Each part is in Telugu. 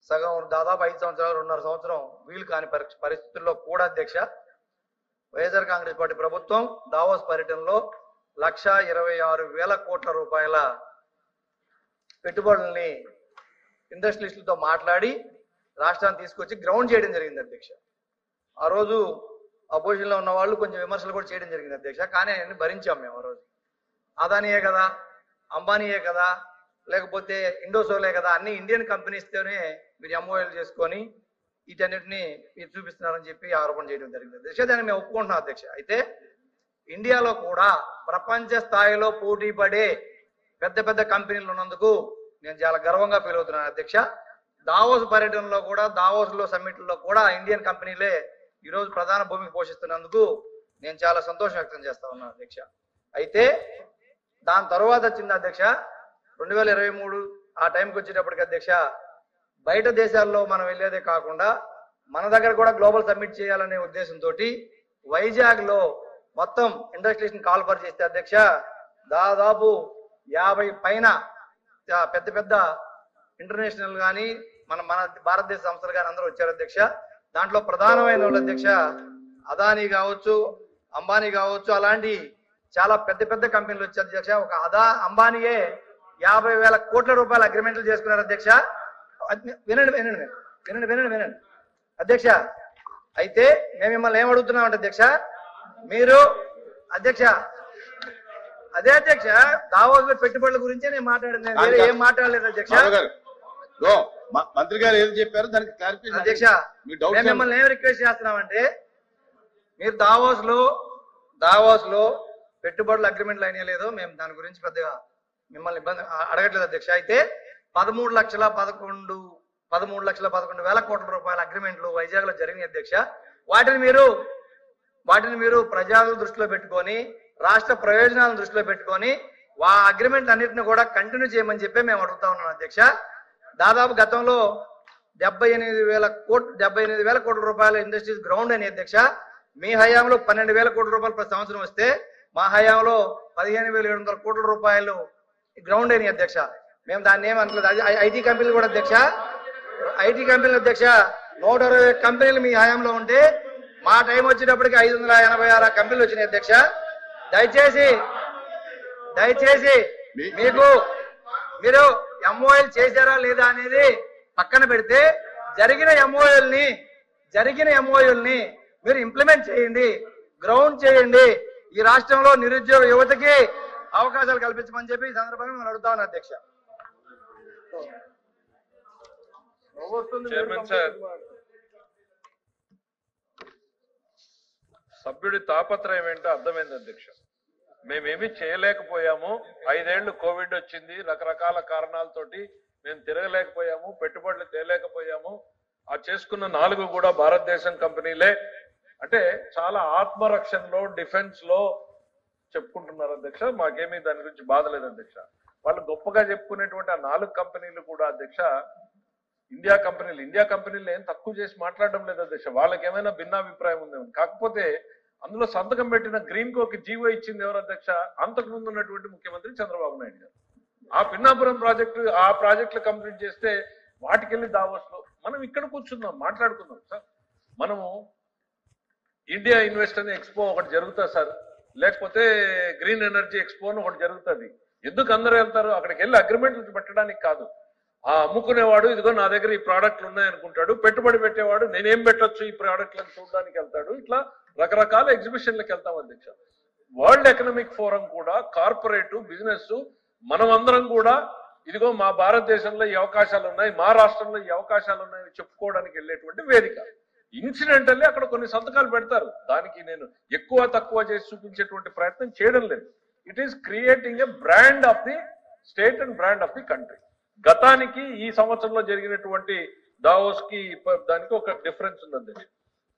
సగం దాదాపు 5 సంవత్సరాలు 2.5 సంవత్సరం వీలు కాని పరిస్థితుల్లో కూడా అధ్యక్ష వైఎస్ఆర్ కాంగ్రెస్ పార్టీ ప్రభుత్వం దావోస్ పర్యటనలో 1,26,000 కోట్ల రూపాయల పెట్టుబడుల్ని ఇండస్ట్రియలిస్టులతో మాట్లాడి రాష్ట్రాన్ని తీసుకొచ్చి గ్రౌండ్ చేయడం జరిగింది అధ్యక్ష. ఆ రోజు అపోజిషన్ లో ఉన్న వాళ్ళు కొంచెం విమర్శలు కూడా చేయడం జరిగింది అధ్యక్ష. కానీ ఆయన్ని భరించాం మేము. ఆ రోజు అదానియే కదా, అంబానీయే కదా, లేకపోతే ఇండోసోలే కదా, అన్ని ఇండియన్ కంపెనీస్తోనే మీరు ఎంఓఎల్ చేసుకొని వీటన్నిటిని మీరు చూపిస్తున్నారని చెప్పి ఆరోపణ చేయడం జరిగింది అధ్యక్ష. దాన్ని మేము ఒప్పుకుంటున్నాం అధ్యక్ష. అయితే ఇండియాలో కూడా ప్రపంచ స్థాయిలో పోటీ పడే పెద్ద పెద్ద కంపెనీలు ఉన్నందుకు నేను చాలా గర్వంగా ఫీల్ అవుతున్నాను అధ్యక్ష. దావోస్ పర్యటనలో కూడా, దావోస్ లో సమ్మిట్లో కూడా ఇండియన్ కంపెనీలే ఈరోజు ప్రధాన భూమికి పోషిస్తున్నందుకు నేను చాలా సంతోషం వ్యక్తం చేస్తా ఉన్నాను అధ్యక్ష. అయితే దాని తర్వాత వచ్చింది అధ్యక్ష 2023 ఆ టైంకి వచ్చేటప్పటికి అధ్యక్ష బయట దేశాల్లో మనం వెళ్ళేదే కాకుండా మన దగ్గర కూడా గ్లోబల్ సమ్మిట్ చేయాలనే ఉద్దేశంతో వైజాగ్ లో మొత్తం ఇండస్ట్రీస్ కాల్ఫర్ చేస్తే అధ్యక్ష దాదాపు 50 పైన పెద్ద పెద్ద ఇంటర్నేషనల్ కానీ మన భారతదేశ సంస్థలు కానీ అందరూ వచ్చారు అధ్యక్ష. దాంట్లో ప్రధానమైన వాళ్ళు అధ్యక్ష అదానీ కావచ్చు, అంబానీ కావచ్చు, అలాంటి చాలా పెద్ద పెద్ద కంపెనీలు వచ్చారు అధ్యక్ష. ఒక అంబానీయే 50,000 కోట్ల రూపాయల అగ్రిమెంట్లు చేసుకున్నారు అధ్యక్ష. వినండి వినండి వినండి వినండి వినండి అధ్యక్ష. అయితే మేము మిమ్మల్ని ఏం అడుగుతున్నామంటే అధ్యక్ష, మీరు అధ్యక్ష అదే అధ్యక్ష దావోస్ లో పెట్టుబడుల గురించే నేను మాట్లాడింది, ఏం మాట్లాడలేదు అధ్యక్ష. మంత్రి గారు ఏం చెప్పారు దానికి క్లారిఫికేషన్ అధ్యక్ష. మేము మిమ్మల్ని ఏం రిక్వెస్ట్ చేస్తున్నామంటే మీరు దావోస్ లో పెట్టుబడుల అగ్రిమెంట్లు అయినా లేదో మేము దాని గురించి పెద్దగా మిమ్మల్ని ఇబ్బంది అడగట్లేదు అధ్యక్ష. అయితే 13,11,000 కోట్ల రూపాయల అగ్రిమెంట్లు వైజాగ్ లో జరిగినాయి అధ్యక్ష. వాటిని మీరు ప్రజలను దృష్టిలో పెట్టుకొని, రాష్ట్ర ప్రయోజనాలను దృష్టిలో పెట్టుకొని ఆ అగ్రిమెంట్ అన్నింటిని కూడా కంటిన్యూ చేయమని చెప్పి మేము అడుగుతా ఉన్నాం అధ్యక్ష. దాదాపు గతంలో 78,000 కోట్ల రూపాయల ఇండస్ట్రీస్ గ్రౌండ్ అని అధ్యక్ష. మీ హయాంలో 12,000 కోట్ల రూపాయలు ప్రతి సంవత్సరం వస్తే మా హయాంలో 15,700 కోట్ల రూపాయలు గ్రౌండ్ అని అధ్యక్ష. మేము దాన్ని ఏమనట్లేదు. ఐటీ కంపెనీలు కూడా అధ్యక్ష, ఐటీ కంపెనీలు అధ్యక్ష 120 కంపెనీలు మీ హయాంలో ఉంటే మా టైం వచ్చేటప్పటికి 586 కంపెనీలు వచ్చినాయి అధ్యక్ష. దయచేసి మీకు మీరు ఎంఓఎల్ చేశారా లేదా అనేది పక్కన పెడితే జరిగిన ఎంఓఎల్ ని మీరు ఇంప్లిమెంట్ చేయండి, గ్రౌండ్ చేయండి. ఈ రాష్ట్రంలో నిరుద్యోగ యువతకి అవకాశాలు కల్పించమని చెప్పి ఈ సందర్భంగా మనం అడుగుతా ఉన్నాం అధ్యక్ష. సభ్యుడి తాపత్రయం ఏంటో అర్థమైంది అధ్యక్ష. మేమేమి చేయలేకపోయాము, 5 ఏళ్లు కోవిడ్ వచ్చింది, రకరకాల కారణాలతోటి మేము తిరగలేకపోయాము, పెట్టుబడులు తేలేకపోయాము. ఆ చేసుకున్న 4 కూడా భారతదేశం కంపెనీలే అంటే చాలా ఆత్మరక్షణలో, డిఫెన్స్ లో చెప్పుకుంటున్నారు అధ్యక్ష. మాకేమీ దాని గురించి బాధ లేదు అధ్యక్ష. వాళ్ళు గొప్పగా చెప్పుకునేటువంటి ఆ 4 కంపెనీలు కూడా అధ్యక్ష ఇండియా కంపెనీలు ఏం తక్కువ చేసి మాట్లాడడం లేదు అధ్యక్ష. వాళ్ళకి ఏమైనా భిన్నాభిప్రాయం ఉందేమో. కాకపోతే అందులో సంతకం పెట్టిన గ్రీన్ కోకి జీవో ఇచ్చింది ఎవరు అధ్యక్ష? అంతకు ముందు ఉన్నటువంటి ముఖ్యమంత్రి చంద్రబాబు నాయుడు గారు. ఆ పిన్నాపురం ప్రాజెక్టులు కంప్లీట్ చేస్తే వాటికెళ్ళి దావోస్ లో మనం ఇక్కడ కూర్చుందాం, మాట్లాడుకుందాం సార్. మనము ఇండియా ఇన్వెస్ట్ అనే ఎక్స్పో ఒకటి జరుగుతుంది సార్, లేకపోతే గ్రీన్ ఎనర్జీ ఎక్స్పో అని ఒకటి జరుగుతుంది. ఎందుకు అందరూ వెళ్తారు? అక్కడికి వెళ్ళి అగ్రిమెంట్లు పెట్టడానికి కాదు. ఆ అమ్ముకునేవాడు ఇదిగో నా దగ్గర ఈ ప్రోడక్ట్లు ఉన్నాయనుకుంటాడు, పెట్టుబడి పెట్టేవాడు నేనేం పెట్టొచ్చు ఈ ప్రోడక్ట్లను చూడడానికి వెళ్తాడు. ఇట్లా రకరకాల ఎగ్జిబిషన్లకు వెళ్తాం అధ్యక్ష. వరల్డ్ ఎకనామిక్ ఫోరం కూడా కార్పొరేట్ బిజినెస్ మనం అందరం కూడా ఇదిగో మా భారతదేశంలో ఈ అవకాశాలు ఉన్నాయి, మా రాష్ట్రంలో ఈ అవకాశాలు ఉన్నాయని చెప్పుకోవడానికి వెళ్ళేటువంటి వేదిక. ఇన్సిడెంటల్లీ అక్కడ కొన్ని సంతకాలు పెడతారు, దానికి నేను ఎక్కువ తక్కువ చేసి చూపించేటువంటి ప్రయత్నం చేయడం లేదు. It is creating a brand of the state and brand of the country. గతానికి ఈ సంవత్సరంలో జరిగినటువంటి దావోస్ కి దానికి ఒక డిఫరెన్స్ ఉంది అధ్యక్ష.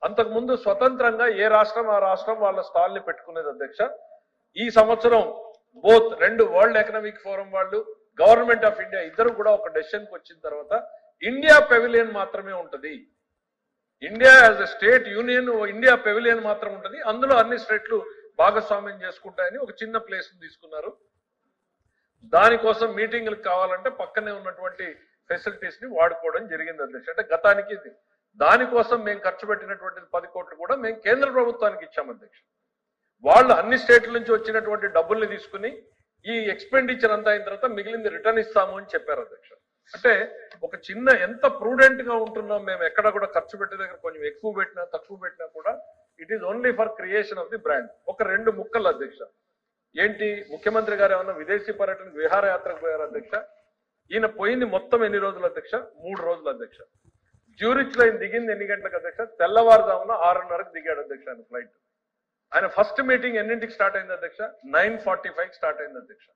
అంతకుముందు స్వతంత్రంగా ఏ రాష్ట్రం ఆ రాష్ట్రం వాళ్ళ స్టాల్ ని పెట్టుకునేది అధ్యక్ష. ఈ సంవత్సరం బోత్ 2 వరల్డ్ ఎకనామిక్ ఫోరం వాళ్ళు, గవర్నమెంట్ ఆఫ్ ఇండియా ఇద్దరు కూడా ఒక డెసిషన్ కి వచ్చిన తర్వాత ఇండియా పెవిలియన్ మాత్రమే ఉంటది. India as a state union India pavilion మాత్రం ఉంటది, అందులో అన్ని స్టేట్లు భాగస్వామ్యం చేసుకుంటాయని ఒక చిన్న ప్లేస్ తీసుకున్నారు. దానికోసం మీటింగ్లకు కావాలంటే పక్కనే ఉన్నటువంటి ఫెసిలిటీస్ ని వాడుకోవడం జరిగింది అధ్యక్ష. అంటే గతానికి ఇది. దానికోసం మేము ఖర్చు పెట్టినటువంటి 10 కోట్లు కూడా మేము కేంద్ర ప్రభుత్వానికి ఇచ్చాం అధ్యక్ష. వాళ్ళు అన్ని స్టేట్ల నుంచి వచ్చినటువంటి డబ్బుల్ని తీసుకుని ఈ ఎక్స్పెండిచర్ అంతా అయిన తర్వాత మిగిలింది రిటర్న్ ఇస్తాము అని చెప్పారు అధ్యక్ష. అంటే ఒక చిన్న ఎంత ప్రూడెంట్ గా ఉంటున్నాం మేము, ఎక్కడ కూడా ఖర్చు పెట్టే దగ్గర కొంచెం ఎక్కువ పెట్టినా తక్కువ పెట్టినా కూడా it is only for creation of the brand. ఒక 2 ముక్కలు అధ్యక్ష. ఏంటి, ముఖ్యమంత్రి గారు ఏమన్నా విదేశీ పర్యటన విహారయాత్రకు పోయారు అధ్యక్ష. ఈయన పోయింది మొత్తం ఎన్ని రోజులు అధ్యక్ష? 3 రోజులు అధ్యక్ష. జ్యూరిచ్ లో ఆయన దిగింది ఎన్ని గంటలకు అధ్యక్ష? తెల్లవారుజామున 6:30కు దిగాడు అధ్యక్ష ఆయన ఫ్లైట్. ఆయన ఫస్ట్ మీటింగ్ ఎన్నింటికి స్టార్ట్ అయింది అధ్యక్ష? 9:45 స్టార్ట్ అయింది అధ్యక్ష.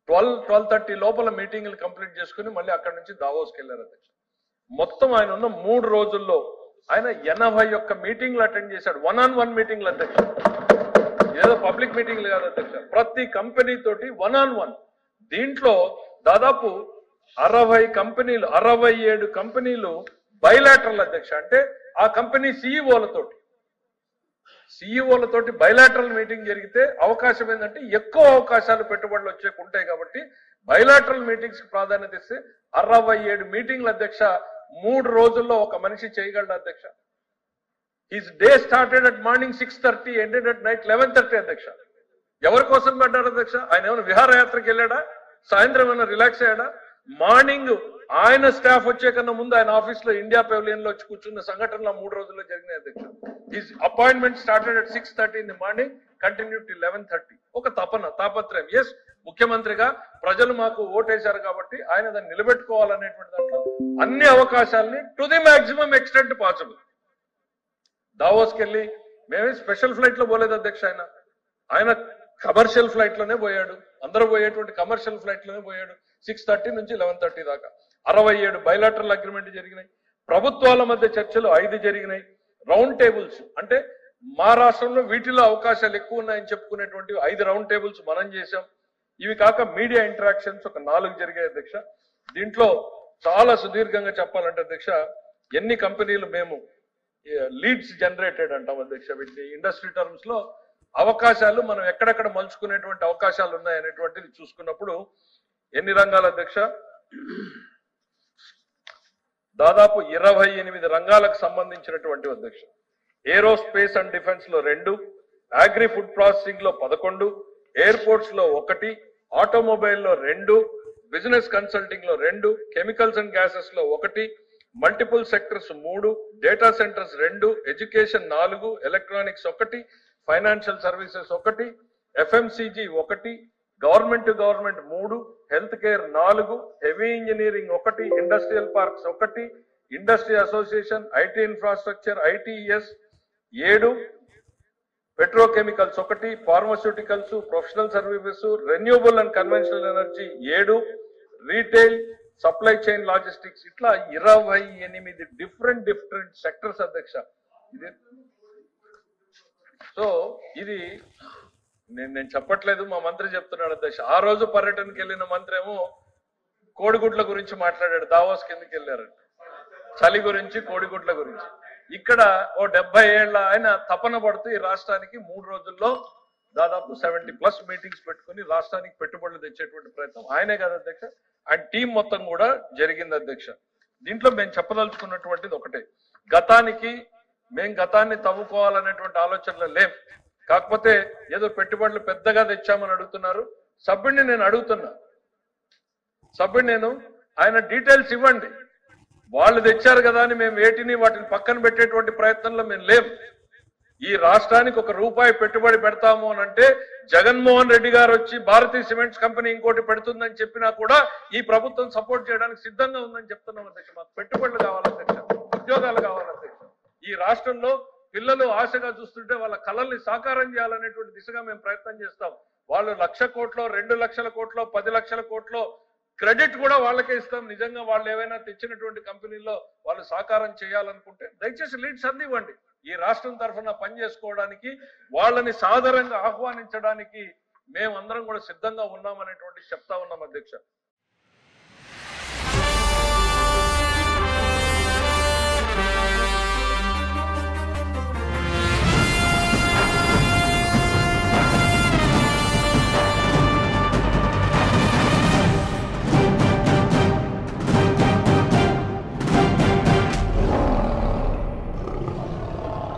12:30 లోపల మీటింగ్లు కంప్లీట్ చేసుకుని మళ్ళీ అక్కడి నుంచి దావోస్కి వెళ్ళారు అధ్యక్ష. మొత్తం ఆయన ఉన్న 3 రోజుల్లో ఆయన 81 మీటింగ్లు అటెండ్ చేశాడు. 1-on-1 మీటింగ్లు అధ్యక్ష. ఏదో పబ్లిక్ మీటింగ్లు కాదు అధ్యక్ష. ప్రతి కంపెనీ తోటి 1-on-1. దీంట్లో దాదాపు 60 కంపెనీలు, 67 కంపెనీలు బైలాటరల్ అధ్యక్ష. అంటే ఆ కంపెనీ సిఇఓలతోటి బైలాటరల్ మీటింగ్ జరిగితే అవకాశం ఏంటంటే ఎక్కువ అవకాశాలు పెట్టుబడులు ఉంటాయి కాబట్టి బైలాటరల్ మీటింగ్స్ కి ప్రాధాన్యత ఇస్తే 67 మీటింగ్లు అధ్యక్ష 3 రోజుల్లో ఒక మనిషి చేయగలడు అధ్యక్ష. His day started at morning 6:30, ended at night 11:30 అధ్యక్ష. ఎవరి కోసం పడ్డారు అధ్యక్ష? ఆయన ఏమైనా విహారయాత్రకి వెళ్ళాడా? సాయంత్రం ఏమైనా రిలాక్స్ అయ్యాడా? మార్నింగ్ ఆయన స్టాఫ్ వచ్చే కన్నా ముందు ఆయన ఆఫీస్ లో ఇండియా పెవిలియన్ లో వచ్చి కూర్చున్న సంఘటనలు 3 రోజుల్లో జరిగినాయి అధ్యక్ష. His appointment started at 6:30 in the morning, continued till 11:30. ఒక తాపత్రయం. ఎస్, ముఖ్యమంత్రిగా ప్రజలు మాకు ఓటేశారు కాబట్టి ఆయన దాన్ని నిలబెట్టుకోవాలనేటువంటి దాంట్లో అన్ని అవకాశాలని to the maximum extent possible. దావోస్కి వెళ్ళి మేమే స్పెషల్ ఫ్లైట్ లో పోలేదు అధ్యక్ష. ఆయన కమర్షియల్ ఫ్లైట్ లోనే పోయాడు. అందరూ పోయేటువంటి కమర్షియల్ ఫ్లైట్ లోనే పోయాడు. 6:30 నుంచి 11:30 దాకా 67 బైలాటరల్ అగ్రిమెంట్ జరిగినాయి. ప్రభుత్వాల మధ్య చర్చలు 5 జరిగినాయి. రౌండ్ టేబుల్స్ అంటే మా రాష్ట్రంలో వీటిలో అవకాశాలు ఎక్కువ ఉన్నాయని చెప్పుకునేటువంటి 5 రౌండ్ టేబుల్స్ మనం చేశాం. ఇవి కాక మీడియా ఇంటరాక్షన్స్ ఒక 4 జరిగాయి అధ్యక్ష. దీంట్లో చాలా సుదీర్ఘంగా చెప్పాలంటే అధ్యక్ష, ఎన్ని కంపెనీలు మేము లీడ్స్ జనరేటెడ్ అంటాం అధ్యక్ష. వీటిని ఇండస్ట్రీ టర్మ్స్ లో అవకాశాలు మనం ఎక్కడెక్కడ మలుచుకునేటువంటి అవకాశాలు ఉన్నాయనేటువంటిది చూసుకున్నప్పుడు ఎన్ని రంగాల అధ్యక్ష? దాదాపు 28 రంగాలకు సంబంధించినటువంటి అధ్యక్ష. ఏరోస్పేస్ అండ్ డిఫెన్స్ లో 2, అగ్రి ఫుడ్ ప్రాసెసింగ్ లో 11, ఎయిర్పోర్ట్స్ లో 1, ఆటోమొబైల్ లో 2, బిజినెస్ కన్సల్టింగ్ లో 2, కెమికల్స్ అండ్ గ్యాసెస్ లో 1, multiple sectors 3, data centres 2, education 4, electronics 1, financial services 1, FMCG 1, government to government 3, health care 4, heavy engineering 1, industrial parks 1, industry association, IT infrastructure, ITS 7, petrochemicals 1, pharmaceuticals, professional services, renewable and conventional energy 7, retail, supply chain, logistics, ఇట్లా 28 డిఫరెంట్ సెక్టర్స్ అధ్యక్ష. ఇది సో ఇది నేను చెప్పట్లేదు, మా మంత్రి చెప్తున్నాడు అధ్యక్ష. ఆ రోజు పర్యటనకి వెళ్ళిన మంత్రి ఏమో కోడిగుడ్ల గురించి మాట్లాడాడు. దావోస్ కిందకి వెళ్ళారంట, చలి గురించి, కోడిగుడ్ల గురించి. ఇక్కడ ఓ 70 ఏళ్ల ఆయన తపన పడుతూ ఈ రాష్ట్రానికి 3 రోజుల్లో దాదాపు 70+ మీటింగ్స్ పెట్టుకుని రాష్ట్రానికి పెట్టుబడులు తెచ్చేటువంటి ప్రయత్నం ఆయనే కదా అధ్యక్ష. ఆయన టీం మొత్తం కూడా జరిగింది అధ్యక్ష. దీంట్లో మేము చెప్పదలుచుకున్నటువంటిది ఒకటే, గతాన్ని తవ్వుకోవాలనేటువంటి ఆలోచనలు లేం. కాకపోతే ఏదో పెట్టుబడులు పెద్దగా తెచ్చామని అడుగుతున్నారు. సభ్యుడిని నేను అడుగుతున్నా, ఆయన డీటెయిల్స్ ఇవ్వండి. వాళ్ళు తెచ్చారు కదా అని మేము వాటిని పక్కన పెట్టేటువంటి ప్రయత్నంలో మేము లేం. ఈ రాష్ట్రానికి ₹1 పెట్టుబడి పెడతాము అని అంటే జగన్మోహన్ రెడ్డి గారు వచ్చి భారతీయ సిమెంట్స్ కంపెనీ ఇంకోటి పెడుతుందని చెప్పినా కూడా ఈ ప్రభుత్వం సపోర్ట్ చేయడానికి సిద్ధంగా ఉందని చెప్తున్నాం అధ్యక్ష. మాకు పెట్టుబడులు కావాలి అధ్యక్ష, ఉద్యోగాలు కావాలి అధ్యక్ష. ఈ రాష్ట్రంలో పిల్లలు ఆశగా చూస్తుంటే వాళ్ళ కళల్ని సాకారం చేయాలనేటువంటి దిశగా మేము ప్రయత్నం చేస్తాం. వాళ్ళు 1,00,000 కోట్లో, 2 లక్షల కోట్లో, 10 లక్షల కోట్లో క్రెడిట్ కూడా వాళ్ళకే ఇస్తాం. నిజంగా వాళ్ళు ఏవైనా తెచ్చినటువంటి కంపెనీల్లో వాళ్ళు సాకారం చేయాలనుకుంటే దయచేసి లీడ్స్ అందివ్వండి. ఈ రాష్ట్రం తరఫున పనిచేసుకోవడానికి, వాళ్ళని సాదరంగా ఆహ్వానించడానికి మేమందరం కూడా సిద్ధంగా ఉన్నామనేటువంటి చెప్తా ఉన్నాం అధ్యక్ష.